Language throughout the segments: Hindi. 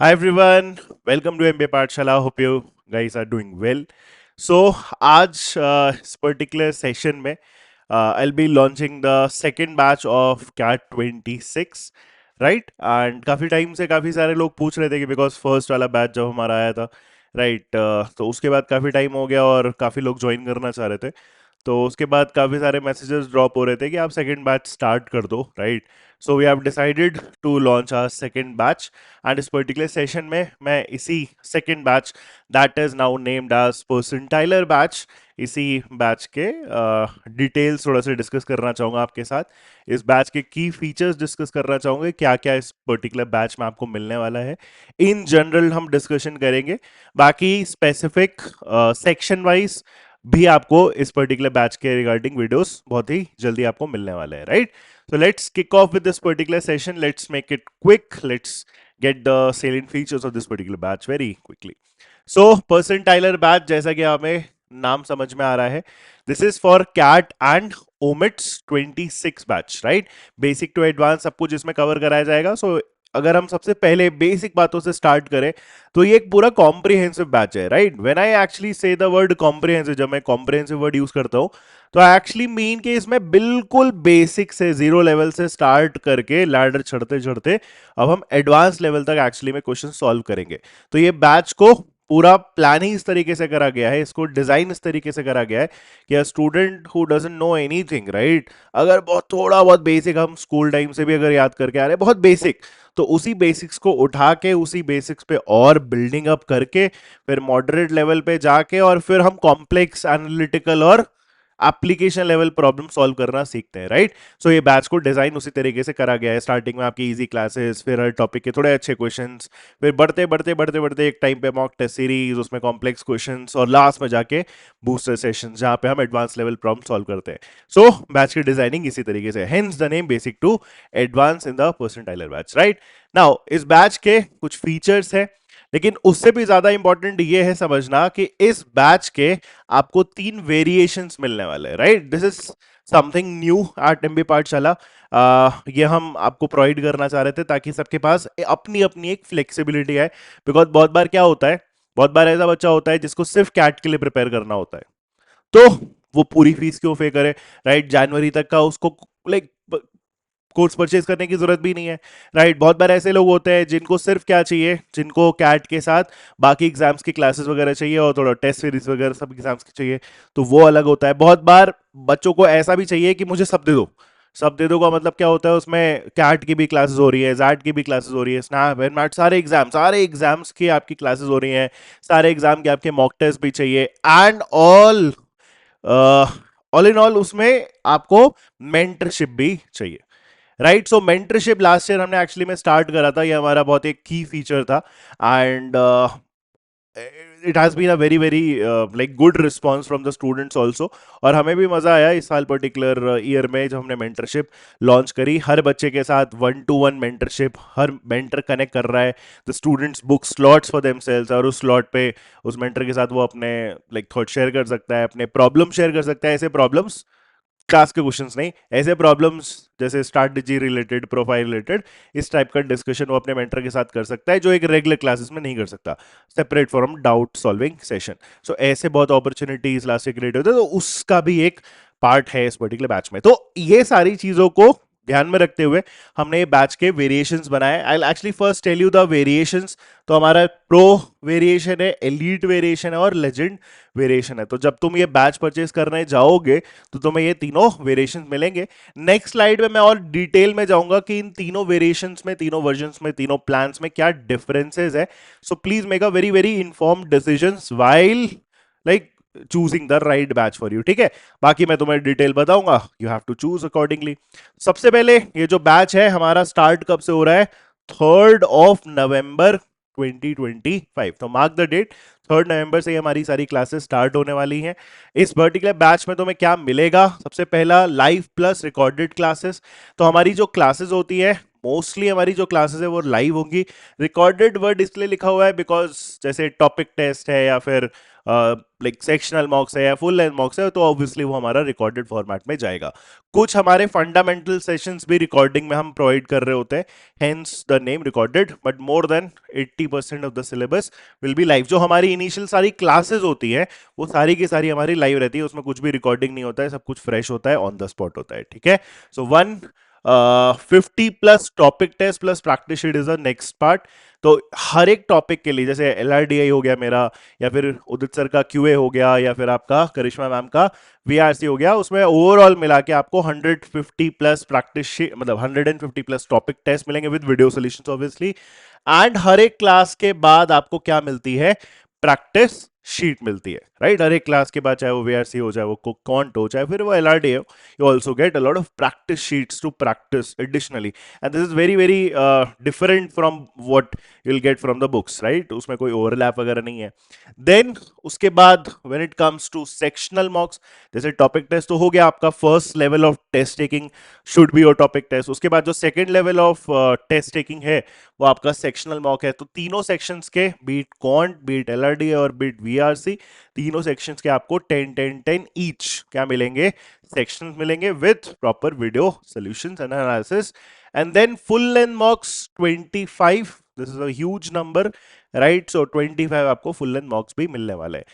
Hi everyone, welcome to MBA पाठशाला. Hope you guys are doing well. So आज इस particular session में I'll be launching the second batch of CAT 26, right? And काफ़ी टाइम से काफ़ी सारे लोग पूछ रहे थे कि because first वाला बैच जब हमारा आया था, right? तो उसके बाद काफ़ी टाइम हो गया और काफ़ी लोग ज्वाइन करना चाह रहे थे. तो उसके बाद काफ़ी सारे मैसेजेस ड्रॉप हो रहे थे कि आप सेकंड बैच स्टार्ट कर दो, right? So we have decided to launch our second batch. And इस पर्टिकुलर सेशन में मैं इसी second batch that is now named as percentiler batch, इसी बैच के डिटेल्स थोड़ा सा डिस्कस करना चाहूँगा आपके साथ. इस बैच के की फीचर्स डिस्कस करना चाहूँगे, क्या क्या इस पर्टिकुलर बैच में आपको मिलने वाला है. इन जनरल हम डिस्कशन करेंगे. बाकी स्पेसिफिक सेक्शन वाइज भी आपको इस पर्टिकुलर बैच के रिगार्डिंग वीडियोस बहुत ही जल्दी आपको मिलने वाले हैं, right? So let's kick off with this particular session. Let's make it quick. Let's get the salient features of this particular batch very quickly. So percentiler batch, जैसा कि हमें नाम समझ में आ रहा है, this is for CAT and OMITS 26 batch, right? Basic to advanced सब कुछ इसमें कवर कराया जाएगा. So अगर हम सबसे पहले बेसिक बातों से स्टार्ट करें तो ये एक पूरा कॉम्प्रिहेंसिव बैच है, राइट? व्हेन आई एक्चुअली से द वर्ड कॉम्प्रिहेंसिव, जब मैं कॉम्प्रिहेंसिव वर्ड यूज करता हूं तो आई एक्चुअली मीन कि इसमें बिल्कुल बेसिक से जीरो लेवल से स्टार्ट करके लैडर चढ़ते चढ़ते अब हम एडवांस लेवल तक एक्चुअली में क्वेश्चन सॉल्व करेंगे. तो ये बैच को पूरा प्लान ही इस तरीके से करा गया है, इसको डिजाइन इस तरीके से करा गया है कि a student who doesn't know anything, right, अगर बहुत थोड़ा बहुत बेसिक हम स्कूल टाइम से भी अगर याद करके आ रहे हैं बहुत बेसिक, तो उसी बेसिक्स को उठा के उसी बेसिक्स पे और बिल्डिंग अप करके फिर मॉडरेट लेवल पे जाके और फिर हम कॉम्प्लेक्स एनालिटिकल और एप्लीकेशन लेवल प्रॉब्लम सॉल्व करना सीखते हैं, राइट? सो ये बैच को डिजाइन उसी तरीके से करा गया है. स्टार्टिंग में आपकी इजी क्लासेस, फिर हर टॉपिक के थोड़े अच्छे क्वेश्चंस, फिर बढ़ते बढ़ते बढ़ते बढ़ते एक टाइम पे मॉक टेस्ट सीरीज, उसमें कॉम्प्लेक्स क्वेश्चंस और लास्ट में जाके बूस्टर सेशन जहां पे हम एडवांस लेवल प्रॉब्लम सॉल्व करते हैं. सो बैच की डिजाइनिंग इसी तरीके से, hence the name basic to advance in the percentiler batch, right? Now इस बैच के कुछ फीचर्स है, लेकिन उससे भी ज्यादा इंपॉर्टेंट ये है समझना कि इस बैच के आपको 3 वेरिएशंस मिलने वाले हैं, right? This is something new at MBA Pathshala. ये हम आपको प्रोवाइड करना चाह रहे थे ताकि सबके पास अपनी अपनी एक फ्लेक्सिबिलिटी है. बिकॉज बहुत बार क्या होता है, बहुत बार ऐसा बच्चा होता है जिसको सिर्फ कैट के लिए प्रिपेयर करना होता है, तो वो पूरी फीस क्यों पे करे, राइट? जनवरी तक का उसको लाइक कोर्स परचेज करने की जरूरत भी नहीं है, राइट? बहुत बार ऐसे लोग होते हैं जिनको सिर्फ क्या चाहिए, जिनको कैट के साथ बाकी एग्जाम्स की क्लासेस वगैरह चाहिए और थोड़ा टेस्ट सीरीज वगैरह सब एग्जाम्स की चाहिए, तो वो अलग होता है. बहुत बार बच्चों को ऐसा भी चाहिए कि मुझे सब दे दो. सब दे दो का मतलब क्या होता है, उसमें कैट की भी क्लासेस हो रही है, जैट की भी क्लासेस हो रही है, स्नैप एंड मैट, सारे एग्जाम्स की आपकी क्लासेस हो रही हैं, सारे एग्जाम के आपके मॉक टेस्ट भी चाहिए, एंड ऑल इन ऑल उसमें आपको मेंटरशिप भी चाहिए, right? So mentorship last year हमने एक्चुअली में स्टार्ट करा था, ये हमारा बहुत एक की फीचर था. And it has been a very very like good response from the students also. और हमें भी मजा आया इस साल पर्टिकुलर ईयर में जब हमने मेंटरशिप लॉन्च करी. हर बच्चे के साथ 1-to-1 मेंटरशिप, हर मेंटर कनेक्ट कर रहा है, the students book slots for themselves, और उस स्लॉट पे उस मेंटर के साथ वो अपने लाइक थॉट शेयर कर सकता है, अपने प्रॉब्लम शेयर कर सकता है. ऐसे प्रॉब्लम्स, क्लास के क्वेश्चंस नहीं, ऐसे प्रॉब्लम्स जैसे स्ट्रैटेजी रिलेटेड, प्रोफाइल रिलेटेड, इस टाइप का डिस्कशन वो अपने मेंटर के साथ कर सकता है जो एक रेगुलर क्लासेस में नहीं कर सकता, separate from doubt solving session. So ऐसे बहुत अपॉर्चुनिटीज लास्ट ईयर क्रिएट होते हैं, तो उसका भी एक पार्ट है इस पर्टिकुलर बैच में. तो ये सारी चीजों को ध्यान में रखते हुए हमने ये बैच के वेरिएशंस बनाए. I will actually first tell you the variations. तो हमारा प्रो वेरिएशन है, एलीट वेरिएशन है और लेजेंड वेरिएशन है. तो जब तुम ये बैच परचेज करने जाओगे तो तुम्हें ये तीनों वेरिएशंस मिलेंगे. नेक्स्ट स्लाइड में मैं और डिटेल में जाऊंगा कि इन तीनों वेरिएशंस में, तीनों वर्जन्स में, तीनों प्लान्स में क्या डिफरेंसेस है. So please make a very very informed decisions while like choosing the right batch for you, ठीक है? बाकी मैं तुम्हें डिटेल बताऊंगा, you have to choose accordingly. सबसे पहले ये जो बैच है हमारा स्टार्ट कब से हो रहा है, 3 नवंबर 2025. तो मार्क द डेट, 3 नवंबर से हमारी सारी क्लासेस स्टार्ट होने वाली हैं. इस पर्टिकुलर बैच में तुम्हें क्या मिलेगा, सबसे पहला लाइव प्लस रिकॉर्डेड क्लासेस. तो हमारी जो क्लासेस होती है मोस्टली हमारी जो क्लासेस है वो लाइव होंगी। रिकॉर्डेड वर्ड इसलिए लिखा हुआ है बिकॉज जैसे टॉपिक टेस्ट है या फिर लाइक सेक्शनल मॉक्स है या फुल लेंथ मॉक्स है तो ऑब्वियसली वो हमारा रिकॉर्डेड फॉर्मेट में जाएगा। कुछ हमारे फंडामेंटल सेशंस भी रिकॉर्डिंग में हम प्रोवाइड कर रहे होते हैं, hence the name recorded, but more than 80% of the syllabus will be live. जो हमारी इनिशियल सारी क्लासेस होती है वो सारी की सारी हमारी लाइव रहती है, उसमें कुछ भी रिकॉर्डिंग नहीं होता है, सब कुछ फ्रेश होता है, ऑन द स्पॉट होता है। ठीक है, so 50 plus topic test plus practice sheet is the next part. तो हर एक टॉपिक के लिए जैसे LRDI हो गया मेरा, या फिर उदित सर का QA हो गया, या फिर आपका करिश्मा मैम का VRC हो गया, उसमें ओवरऑल मिला के आपको 150 प्लस प्रैक्टिस शीट, मतलब 150 प्लस टॉपिक टेस्ट मिलेंगे with video solutions obviously. And हर एक क्लास के बाद आपको क्या मिलती है, प्रैक्टिस शीट मिलती है, राइट। हर एक क्लास के बाद चाहे वो VRC हो, चाहे वो क्वांट हो, चाहे फिर वो LRD हो, you also get a lot of practice sheets to practice additionally, and this is very very different from what you'll get from the books, right। उसमें कोई overlap वगैरह नहीं है। then उसके बाद when it comes to sectional mocks, जैसे topic test तो हो गया आपका first level of test taking should be your topic test। उसके बाद जो second level of test taking है वो आपका सेक्शनल मॉक है। तो तीनों सेक्शंस के, बीट क्वांट, बीट LRD और बीट VRC, तीनों सेक्शंस के आपको 10 ईच क्या मिलेंगे, सेक्शंस मिलेंगे with proper video solutions and analysis. And then full length mocks 25, this is a huge number, right. So 25 आपको फुल लेंथ मॉक्स भी मिलने वाले हैं।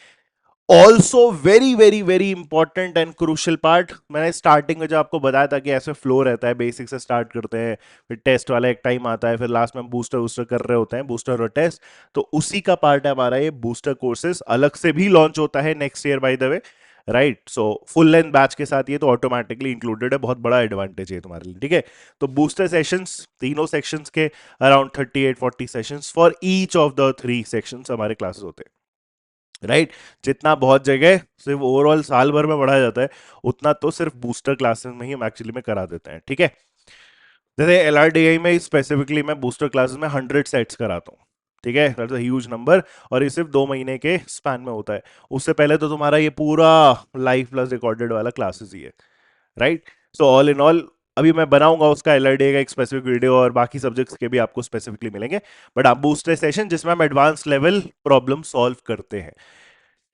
Also very very very important and crucial part, मैंने स्टार्टिंग में जो आपको बताया था कि ऐसे फ्लो रहता है, बेसिक से स्टार्ट करते हैं, फिर टेस्ट वाला एक टाइम आता है, फिर लास्ट में बूस्टर वूस्टर कर रहे होते हैं, बूस्टर और टेस्ट। तो उसी का पार्ट है हमारा ये बूस्टर कोर्सेज, अलग से भी लॉन्च होता है next year by the way, right. So full length batch के साथ ये तो ऑटोमेटिकली इंक्लूडेड है, बहुत बड़ा एडवांटेज है तुम्हारे लिए। ठीक है, तो बूस्टर सेशंस तीनों सेक्शंस के around 38-40 sessions for each of the 3 sections हमारे क्लासेस होते हैं, राइट। जितना बहुत जगह सिर्फ ओवरऑल साल भर में बढ़ाया जाता है, उतना तो सिर्फ बूस्टर क्लासेस में ही हम एक्चुअली में करा देते हैं। ठीक है, जैसे LRDI में स्पेसिफिकली मैं बूस्टर क्लासेस में 100 सेट्स कराता हूँ। ठीक है, दैट्स अ ह्यूज नंबर, और ये सिर्फ 2 महीने के स्पैन में होता है। उससे पहले तो तुम्हारा ये पूरा लाइव प्लस रिकॉर्डेड वाला क्लासेस ही है, right. So all in all अभी मैं बनाऊंगा उसका LRDI का एक स्पेसिफिक वीडियो, और बाकी सब्जेक्ट्स के भी आपको स्पेसिफिकली मिलेंगे, बट आप बूस्टर सेशन जिसमें हम एडवांस लेवल प्रॉब्लम सॉल्व करते हैं।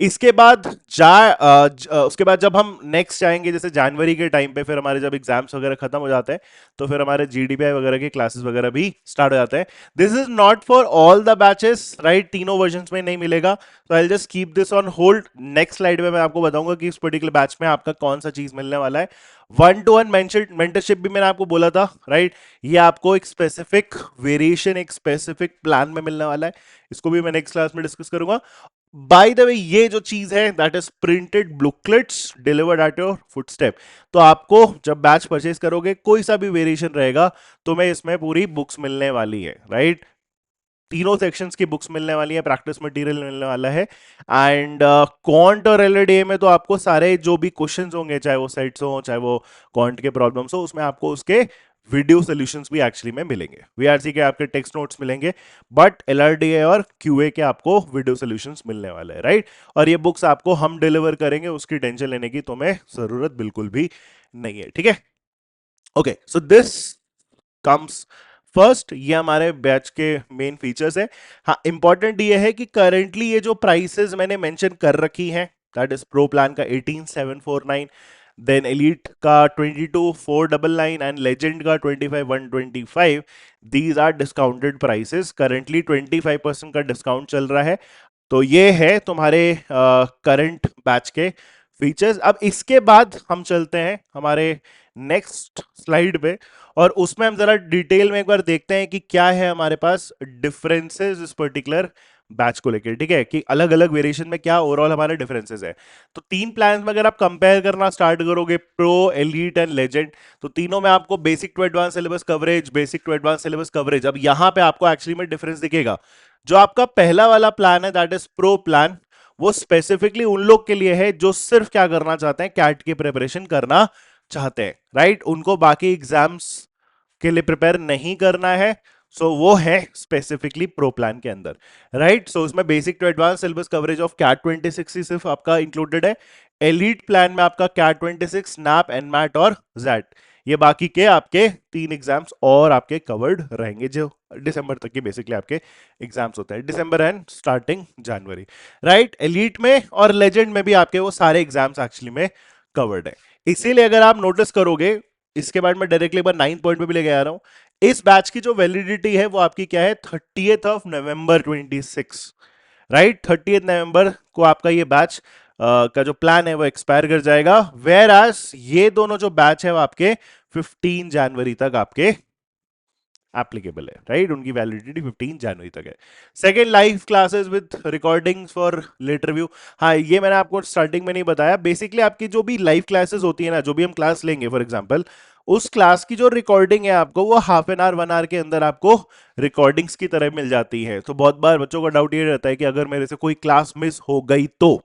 इसके बाद उसके बाद जब हम नेक्स्ट जाएंगे, जैसे जनवरी के टाइम पे, फिर हमारे जब एग्जाम्स वगैरह खत्म हो जाते हैं, तो फिर हमारे GDPI वगैरह के क्लासेस वगैरह भी स्टार्ट हो जाते हैं। This is not for all the batches, right, तीनों वर्जन्स में नहीं मिलेगा, तो I just keep this on hold. Next slide में मैं आपको बताऊंगा कि इस पर्टिकुलर बैच में आपका कौन सा चीज मिलने वाला है। 1-to-1 मेंटरशिप भी मैंने आपको बोला था, राइट। ये आपको एक स्पेसिफिक वेरिएशन, एक स्पेसिफिक प्लान में मिलने वाला है, इसको भी मैं नेक्स्ट क्लास में डिस्कस करूंगा। बाय द वे ये जो चीज है, that is printed booklets delivered at your footstep. तो आपको जब बैच परचेज करोगे, कोई सा भी वेरिएशन रहेगा, तो मैं इसमें पूरी बुक्स मिलने वाली है, राइट। तीनों सेक्शंस की बुक्स मिलने वाली है, प्रैक्टिस मटेरियल मिलने वाला है। एंड क्वांट और LRDA में तो आपको सारे जो भी क्वेश्चंस होंगे, चाहे वो सेट्स हो, चाहे वो क्वांट के प्रॉब्लम्स हो, उसमें आपको उसके वीडियो सॉल्यूशंस भी एक्चुअली में मिलेंगे। VRC के आपके टेक्स्ट नोट्स मिलेंगे, बट LRDA और QA के आपको वीडियो सॉल्यूशंस मिलने वाले हैं, राइट। और ये बुक्स आपको हम डिलीवर करेंगे, उसकी टेंशन लेने की तुम्हें जरूरत बिल्कुल भी नहीं है। ठीक है, okay, so this comes first, ये हमारे बैच के मेन फीचर्स है। हाँ, इंपॉर्टेंट ये है कि करेंटली ये जो प्राइसेस मैंने मेंशन कर रखी हैं, दैट इज प्रो प्लान का 18,749, देन एलीट का 22,499 एंड लेजेंड का 25,125, these are discounted prices. Currently 25% का डिस्काउंट चल रहा है। तो ये है तुम्हारे करंट बैच के फीचर्स। अब इसके बाद हम चलते हैं हमारे नेक्स्ट स्लाइड पे, और उसमें हम जरा डिटेल में एक बार देखते हैं कि क्या है हमारे पास डिफरेंसेस इस पर्टिकुलर बैच को लेकर। ठीक है, कि अलग अलग वेरिएशन में क्या ओवरऑल हमारे डिफरेंसेस है। तो 3 प्लान में अगर आप कंपेयर करना स्टार्ट करोगे, प्रो, एलीट एंड लेजेंड, तो तीनों में आपको basic to advance syllabus coverage, basic to advance syllabus coverage. अब यहां पे आपको एक्चुअली में डिफरेंस दिखेगा। जो आपका पहला वाला प्लान है, दैट इज प्रो प्लान, वो स्पेसिफिकली उन लोग के लिए है जो सिर्फ क्या करना चाहते हैं, कैट की प्रिपरेशन करना चाहते हैं, राइट। उनको बाकी एग्जाम्स के लिए प्रिपेयर नहीं करना है। सो वो है स्पेसिफिकली प्रो प्लान के अंदर, राइट। सो उसमें basic to advance syllabus coverage of CAT 26 ही सिर्फ आपका इंक्लूडेड है। एलीट प्लान में आपका कैट 26, नैप, एनमैट और जैट, ये बाकी के आपके 3 एग्जाम्स और आपके कवर्ड रहेंगे जो दिसंबर तक के बेसिकली आपके एग्जाम्स होते हैं, December end starting January, right. Elite में और लेजेंड में भी आपके वो सारे एग्जाम्स एक्चुअली में कवर्ड है। इसीलिए अगर आप नोटिस करोगे, इसके बाद मैं डायरेक्टली एक बार 9 पॉइंट पे भी लेके आ रहा हूं, इस बैच की जो वैलिडिटी है वो आपकी क्या है, 30th of November 2026, right. 30th नवंबर को आपका ये बैच का जो प्लान है वो एक्सपायर कर जाएगा, वेर एज ये दोनों जो बैच है वो आपके 15 जनवरी तक आपके एप्लीकेबल है, राइट। उनकी वैलिडिटी 15 जनवरी तक है। Second, live classes with recordings for later view. हाँ, ये मैंने आपको स्टार्टिंग में नहीं बताया, बेसिकली आपकी जो भी लाइव क्लासेस होती है ना, जो भी हम क्लास लेंगे फॉर एग्जांपल, उस क्लास की जो रिकॉर्डिंग है आपको वो हाफ एन आवर 1 आवर के अंदर आपको रिकॉर्डिंग्स की तरह मिल जाती है। तो बहुत बार बच्चों का डाउट ये रहता है कि अगर मेरे से कोई क्लास मिस हो गई तो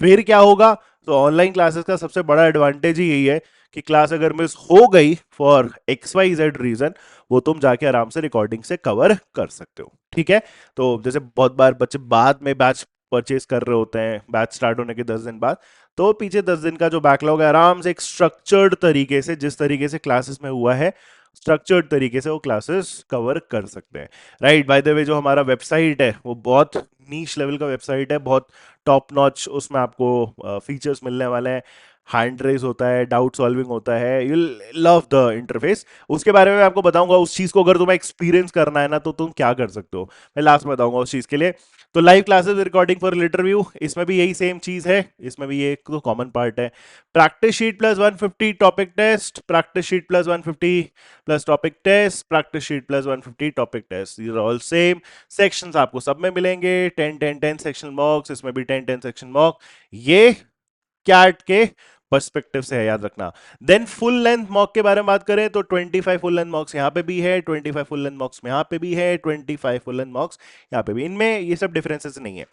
फिर क्या होगा। तो ऑनलाइन क्लासेस का सबसे बड़ा एडवांटेज ही यही है कि क्लास अगर मिस हो गई फॉर XYZ रीजन, वो तुम जाके आराम से रिकॉर्डिंग से कवर कर सकते हो, ठीक है। तो जैसे बहुत बार बच्चे बाद में बैच परचेज कर रहे होते हैं बैच स्टार्ट होने के 10 दिन बाद, तो पीछे 10 दिन का जो बैकलॉग है आराम से एक स्ट्रक्चर्ड तरीके से, जिस तरीके से क्लासेस में हुआ है स्ट्रक्चर्ड तरीके से वो क्लासेस कवर कर सकते हैं, राइट। बाय द वे जो हमारा वेबसाइट है वो बहुत नीश लेवल का वेबसाइट है, बहुत टॉप नॉच उसमें आपको फीचर्स मिलने वाले हैं। हैंड रेज होता है, डाउट सॉल्विंग होता है, यू लव द इंटरफेस। उसके बारे में मैं आपको बताऊंगा, उस चीज को अगर तुम्हें एक्सपीरियंस करना है ना तो तुम क्या कर सकते हो, मैं लास्ट में बताऊंगा उस चीज के लिए। तो live classes recording for later view, इसमें भी यही सेम चीज है, इसमें भी ये एक तो कॉमन पार्ट है। Practice sheet plus 150 topic test, practice sheet plus 150 plus topic test, practice sheet plus 150 topic test, these are all same. Sections आपको सब में मिलेंगे, 10 सेक्शन मॉक्स, इसमें भी 10 सेक्शन मॉक, ये कैट के पर्सपेक्टिव से है, याद रखना। देन फुल लेंथ मॉक के बारे में बात करें तो 25 फुल लेंथ मॉक्स यहाँ पे भी है, 25 फुल लेंथ मॉक्स यहाँ पे भी है, 25 फुल लेंथ मॉक्स यहाँ पे भी, इनमें ये सब डिफरेंसेस नहीं है।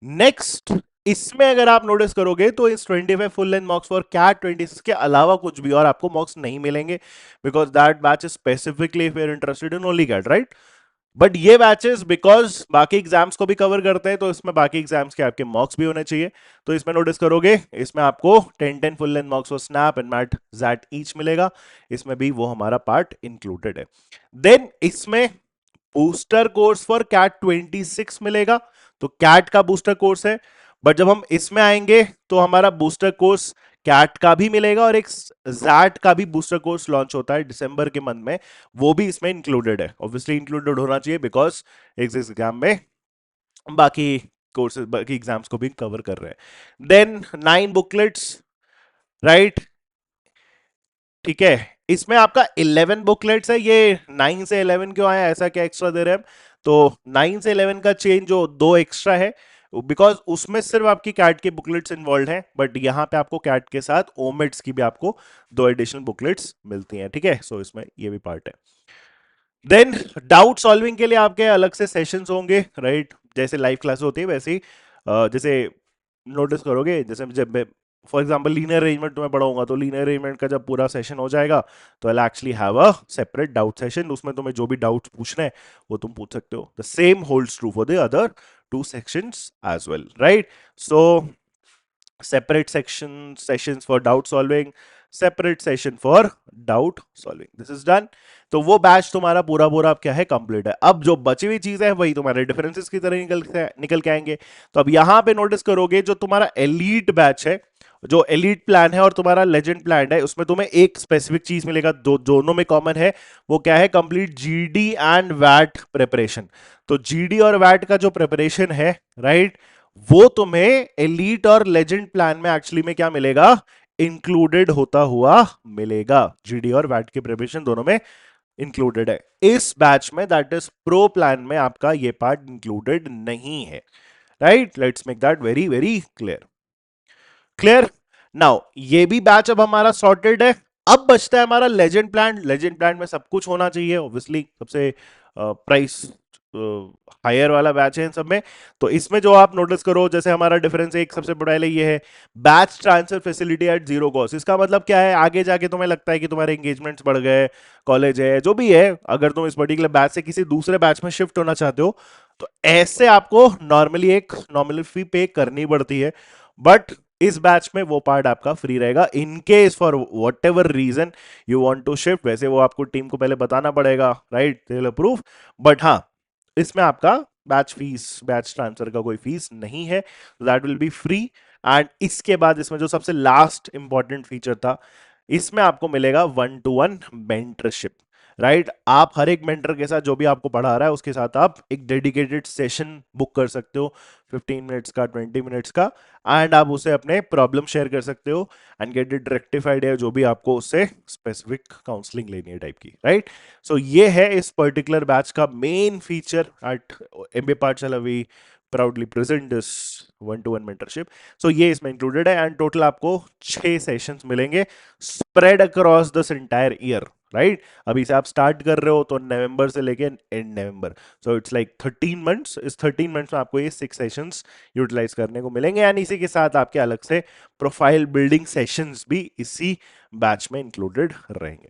नेक्स्ट, इसमें अगर आप नोटिस करोगे तो इस 25 full length mocks for CAT 26 के अलावा कुछ भी और आपको मॉक्स नहीं मिलेंगे, because that batch is specifically if you are interested in only CAT, right. But ये बैचेस बिकॉज बाकी एग्जाम्स को भी कवर करते हैं तो इसमें बाकी एग्जाम्स के आपके मॉक्स भी होने चाहिए। तो इसमें नोटिस करोगे, इसमें आपको 10 full length mocks for SNAP and MAT XAT each मिलेगा, इसमें भी वो हमारा पार्ट इंक्लूडेड है। देन इसमें बूस्टर कोर्स फॉर कैट 26 मिलेगा, तो कैट का बूस्टर कोर्स है। बट जब हम इसमें आएंगे तो हमारा बूस्टर कोर्स कैट का भी मिलेगा और एक जैट का भी बूस्टर कोर्स लॉन्च होता है दिसंबर के मंथ में, वो भी इसमें इंक्लूडेड है। ऑब्वियसली इंक्लूडेड होना चाहिए बिकॉज एग्जाम में बाकी कोर्सेज बाकी एग्जाम्स को भी कवर कर रहे हैं। देन 9 बुकलेट्स, राइट, ठीक है। इसमें आपका 11 बुकलेट्स है, ये 9 से 11 क्यों आया, ऐसा क्या एक्स्ट्रा दे रहे हैं हम, तो 9 से 11 का चेंज जो 2 एक्स्ट्रा है बिकॉज उसमें सिर्फ आपकी कैट के बुकलेट्स इन्वॉल्व हैं, बट यहां पे आपको कैट के साथ ओमेट्स की भी आपको 2 एडिशनल बुकलेट्स मिलती हैं, ठीक है। सो इसमें ये भी पार्ट है। देन डाउट सॉल्विंग के लिए आपके अलग से सेशंस होंगे, राइट। जैसे लाइव क्लास होती है वैसे ही जैसे नोटिस करोगे, जैसे जब फॉर एग्जांपल लीनियर अरेंजमेंट तुम्हें पढ़ाऊंगा तो लीनियर अरेंजमेंट का जब पूरा सेशन हो जाएगा तो I actually have a separate doubt session, उसमें तुम्हें जो भी डाउट्स पूछने हैं वो तुम पूछ सकते हो। The same holds true for the other 2 sections as well, right. So separate sessions for doubt solving, separate session for doubt solving, this is done। तो वो बैच तुम्हारा पूरा पूरा अब क्या है, कंप्लीट है। अब जो बची हुई चीज है वही तुम्हारे डिफरेंसेस की तरह निकल के आएंगे। तो अब यहां पे नोटिस करोगे जो तुम्हारा एलीट बैच है, जो एलीट प्लान है और तुम्हारा लेजेंड प्लान है, उसमें तुम्हें एक स्पेसिफिक चीज मिलेगा, दोनों में कॉमन है, वो क्या है, कंप्लीट जीडी एंड वैट प्रिपरेशन। तो जीडी और वैट का जो प्रिपरेशन है, राइट, वो तुम्हें एलीट और लेजेंड प्लान में एक्चुअली में क्या मिलेगा, इंक्लूडेड होता हुआ मिलेगा। जीडी और वैट की प्रिपरेशन दोनों में इंक्लूडेड है। इस बैच में दैट इज प्रो प्लान में आपका ये पार्ट इंक्लूडेड नहीं है, right. Let's make that very very clear. Clear now, ये भी बैच अब हमारा सॉर्टेड है। अब बचता है हमारा लेजेंड प्लान। लेजेंड प्लान में सब कुछ होना चाहिए, ऑब्वियसली सबसे प्राइस हायर वाला बैच है इन सब में। तो इसमें जो आप नोटिस करो, जैसे हमारा डिफरेंस एक सबसे बड़ा ये है, batch transfer facility eight 0 cost. इसका मतलब क्या है, आगे जाके तुम्हें लगता है कि तुम्हारे एंगेजमेंट्स बढ़ गए, कॉलेज है जो भी है, अगर तुम इस पर्टिकुलर बैच से किसी दूसरे बैच में शिफ्ट होना चाहते हो तो ऐसे आपको नॉर्मली एक नॉमिनल फी पे करनी पड़ती है। बट इस बैच में वो पार्ट आपका फ्री रहेगा in case for whatever reason you want to shift. वैसे वो आपको टीम को पहले बताना पड़ेगा, right, they will approve, but हाँ, इसमें आपका बैच फीस, बैच ट्रांसफर का कोई फीस नहीं है, that will be free. And इसके बाद इसमें जो सबसे लास्ट इंपॉर्टेंट फीचर था, इसमें आपको मिलेगा 1-to-1 मेंटरशिप, राइट। आप हर एक मेंटर के साथ जो भी आपको पढ़ा रहा है उसके साथ आप एक डेडिकेटेड सेशन बुक कर सकते हो, 15 मिनट्स का, 20 मिनट्स का, एंड आप उसे अपने प्रॉब्लम शेयर कर सकते हो एंड गेट इट रेक्टिफाइड, या जो भी आपको उससे स्पेसिफिक काउंसलिंग लेनी है टाइप की, राइट। सो ये है इस पर्टिकुलर बैच का main feature at MBA Pathshala. We proudly present this 1-to-1 mentorship. So ये इसमें इंक्लूडेड है एंड टोटल आपको 6 सेशंस मिलेंगे spread across this entire year, right. अभी से आप स्टार्ट कर रहे हो तो नवंबर से लेके and November, so it's like 13 months. इस 13 मंथ्स में आपको ये 6 सेशंस यूटिलाइज करने को मिलेंगे एंड इसी के साथ आपके अलग से प्रोफाइल बिल्डिंग सेशंस भी इसी बैच में इंक्लूडेड रहेंगे।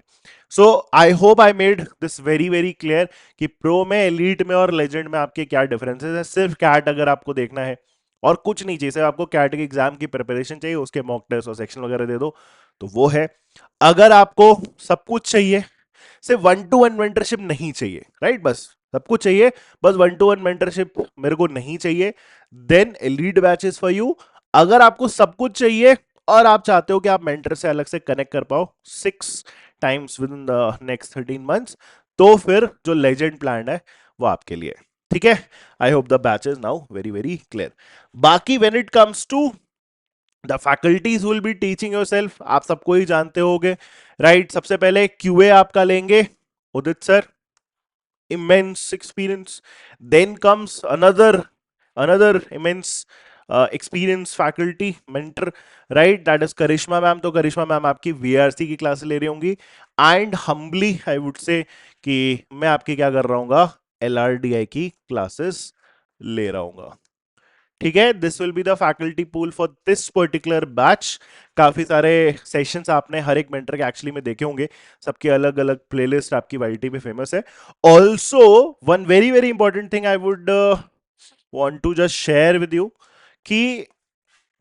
So I hope I made this very very clear कि प्रो में, एलीट में और लेजेंड में आपके क्या डिफरेंसेस है। सिर्फ कैट अगर आपको देखना है और कुछ नहीं चाहिए, सिर्फ आपको कैट के एग्जाम की प्रिपरेशन चाहिए, उसके मॉक टेस्ट और सेक्शन वगैरह दे दो तो वो है। अगर आपको सब कुछ चाहिए, सिर्फ 1-to-1 मेंटरशिप नहीं चाहिए, राइट, बस सब कुछ चाहिए, बस 1-to-1 मेंटरशिप मेरे को नहीं चाहिए, then elite batches for you. अगर आपको सब कुछ चाहिए और आप चाहते हो कि आप मेंटर से अलग से कनेक्ट कर पाओ 6 times with in the next 13 months, तो फिर जो लेजेंड प्लान है वो आपके लिए, ठीक है। I hope the batch is now very very clear. बाकी when it comes to the faculties will be teaching yourself, आप सबको ही जानते होगे, राइट। सबसे पहले क्यूए आपका लेंगे उदित sir, immense experience. Then comes another immense experience faculty mentor, right, that is Karishma ma'am। तो करिश्मा मैम आपकी वीआरसी की क्लास ले रही होंगी and humbly I would say कि मैं आपकी क्या कर रहा हूँ, एलआरडीआई की क्लासेस ले रहा हूँ, ठीक है। This will be the faculty pool for this particular batch. काफी सारे सेशंस आपने हर एक मेंटर के एक्चुअली में देखे होंगे, सबके अलग अलग प्लेलिस्ट आपकी वाईटी पे फेमस है। Also one very very important thing I would want to just share with you कि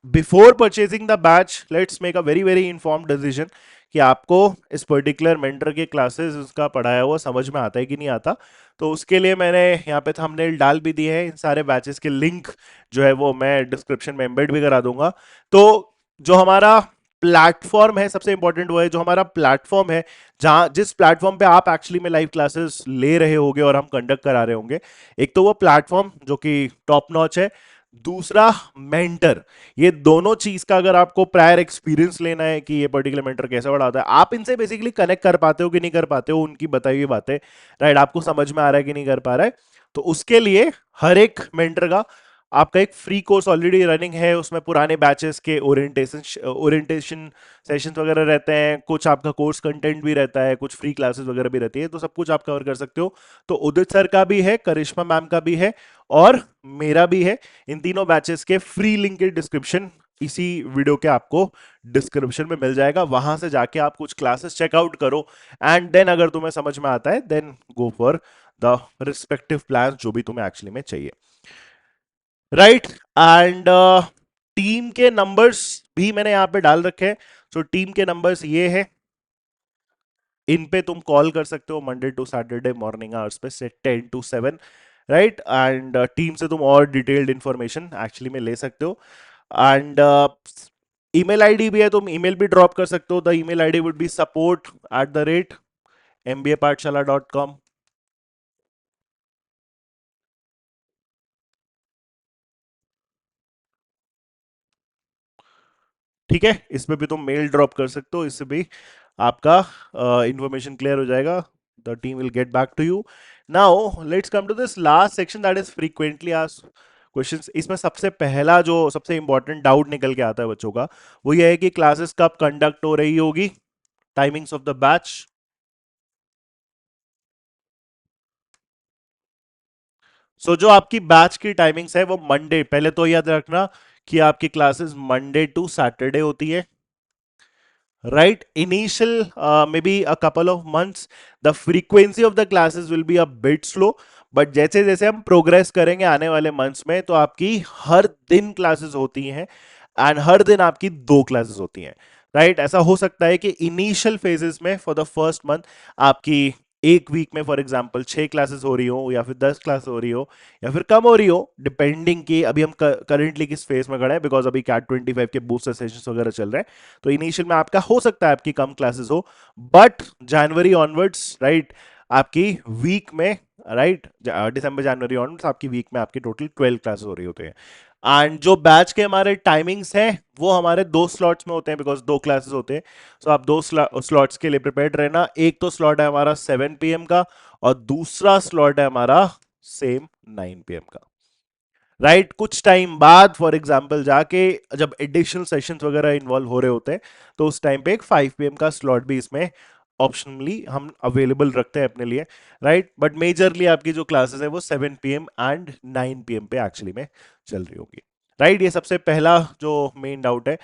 before purchasing the batch let's make a very very informed decision कि आपको इस पर्टिकुलर मेंटर के क्लासेस उसका पढ़ाया हुआ समझ में आता है कि नहीं आता। तो उसके लिए मैंने यहाँ पे थंबनेल डाल भी दिए हैं, इन सारे बैचेस के लिंक जो है वो मैं डिस्क्रिप्शन में एम्बेड भी करा दूंगा। तो जो हमारा प्लेटफॉर्म है, सबसे इंपॉर्टेंट वो है जो हमारा प्लेटफॉर्म है, जहां जिस प्लेटफॉर्म पे आप एक्चुअली में लाइव क्लासेस ले रहे होगे और हम कंडक्ट करा रहे होंगे। एक तो वो प्लेटफॉर्म जो कि टॉप नॉच है, दूसरा मेंटर। ये दोनों चीज का अगर आपको प्रायर एक्सपीरियंस लेना है कि ये पर्टिकुलर मेंटर कैसे पढ़ाता है, आप इनसे बेसिकली कनेक्ट कर पाते हो कि नहीं कर पाते हो, उनकी बताई हुई बातें, राइट, आपको समझ में आ रहा है कि नहीं कर पा रहा है, तो उसके लिए हर एक मेंटर का आपका एक फ्री कोर्स ऑलरेडी रनिंग है। उसमें पुराने बैचेस के ओरिएंटेशन सेशंस वगैरह रहते हैं, कुछ आपका कोर्स कंटेंट भी रहता है, कुछ फ्री क्लासेस वगैरह भी रहती है, तो सब कुछ आप कवर कर सकते हो। तो उदित सर का भी है, करिश्मा मैम का भी है और मेरा भी है। इन तीनों बैचेस के फ्री लिंक के डिस्क्रिप्शन इसी वीडियो के आपको डिस्क्रिप्शन में मिल जाएगा, वहां से जाके आप कुछ क्लासेस चेकआउट करो एंड देन अगर तुम्हें समझ में आता है then go for the respective plan जो भी तुम्हें एक्चुअली में चाहिए, राइट। एंड टीम के नंबर्स भी मैंने यहाँ पे डाल रखे हैं। सो टीम के नंबर्स ये है, इन पे तुम कॉल कर सकते हो Monday to Saturday morning hours पे से 10 to 7, राइट। एंड टीम से तुम और डिटेल्ड इंफॉर्मेशन एक्चुअली में ले सकते हो एंड ईमेल आईडी भी है, तुम ईमेल भी ड्रॉप कर सकते हो। The email ID would be support@mbapathshala.com, ठीक है। इसमें भी तुम मेल ड्रॉप कर सकते हो, इससे भी आपका इंफॉर्मेशन क्लियर हो जाएगा। The team will get back to you. Now let's come to this last section that is frequently asked questions. इसमें सबसे पहला जो सबसे इंपॉर्टेंट डाउट निकल के आता है बच्चों का, वो ये है कि क्लासेस कब कंडक्ट हो रही होगी, टाइमिंग्स ऑफ द बैच। सो जो आपकी बैच की टाइमिंग्स है वो मंडे, पहले तो याद रखना कि आपकी क्लासेस मंडे टू सैटरडे होती है, right? Initial maybe a couple of months the frequency of the classes will be a bit slow, but जैसे जैसे हम प्रोग्रेस करेंगे आने वाले मंथ्स में तो आपकी हर दिन क्लासेस होती हैं एंड हर दिन आपकी 2 क्लासेस होती हैं, राइट? ऐसा हो सकता है कि इनिशियल फेजेस में फॉर द फर्स्ट मंथ आपकी एक वीक में फॉर एग्जांपल 6 क्लासेस हो रही हो, या फिर 10 क्लास हो रही हो, या फिर कम हो रही हो, डिपेंडिंग कि अभी हम करेंटली किस फेज में खड़े हैं, बिकॉज अभी कैट 25 के बूस्टर सेशंस वगैरह चल रहे हैं। तो इनिशियल में आपका हो सकता है आपकी कम क्लासेस हो, बट जनवरी ऑनवर्ड्स, राइट, आपकी वीक में, राइट, दिसंबर जनवरी ऑनवर्ड्स आपकी वीक में आपकी टोटल 12 क्लासेस हो रही होती है। एंड जो बैच के हमारे टाइमिंग्स हैं वो हमारे 2 स्लॉट्स में होते हैं, बिकॉज 2 क्लासेस होते हैं। सो आप 2 स्लॉट्स के लिए प्रिपेयर्ड रहना। एक तो स्लॉट है हमारा 7 PM का, और दूसरा स्लॉट है हमारा सेम 9 PM का, राइट? कुछ टाइम बाद फॉर एग्जांपल जाके जब एडिशनल सेशंस वगैरह इन्वॉल्व हो रहे होते हैं, तो उस टाइम पे एक 5 PM का स्लॉट भी इसमें ऑप्शनली हम अवेलेबल रखते हैं अपने लिए, राइट? बट मेजरली आपकी जो क्लासेस है वो 7 PM एंड 9 PM पे एक्चुअली में चल रही होगी, राइट? ये सबसे पहला जो मेन डाउट है।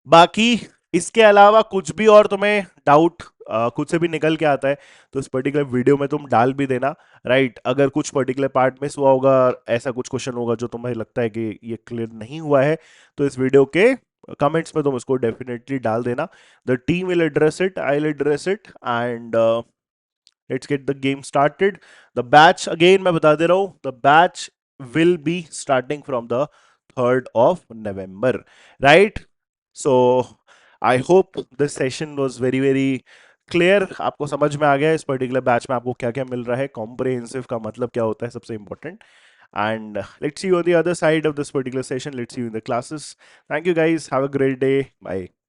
बाकी इसके अलावा कुछ भी और तुम्हें डाउट खुद से भी निकल के आता है तो इस पर्टिकुलर वीडियो में तुम डाल भी देना, राइट? अगर कुछ पर्टिकुलर पार्ट मिस हुआ होगा, ऐसा कुछ क्वेश्चन होगा जो तुम्हें लगता है कि ये क्लियर नहीं हुआ है, तो इस वीडियो के कमेंट्स में तुम उसको डेफिनेटली डाल देना। The team will address it, I will address it, and let's get the game started. The batch again मैं बता दे रहा हूं, the batch will be starting from the 3rd of November, right? So I hope this session was very very clear. आपको समझ में आ गया इस पर्टिकुलर बैच में आपको क्या क्या मिल रहा है, कॉम्प्रिहेंसिव का मतलब क्या होता है, सबसे important. And let's see you on the other side of this particular session. Let's see you in the classes. Thank you guys. Have a great day. Bye.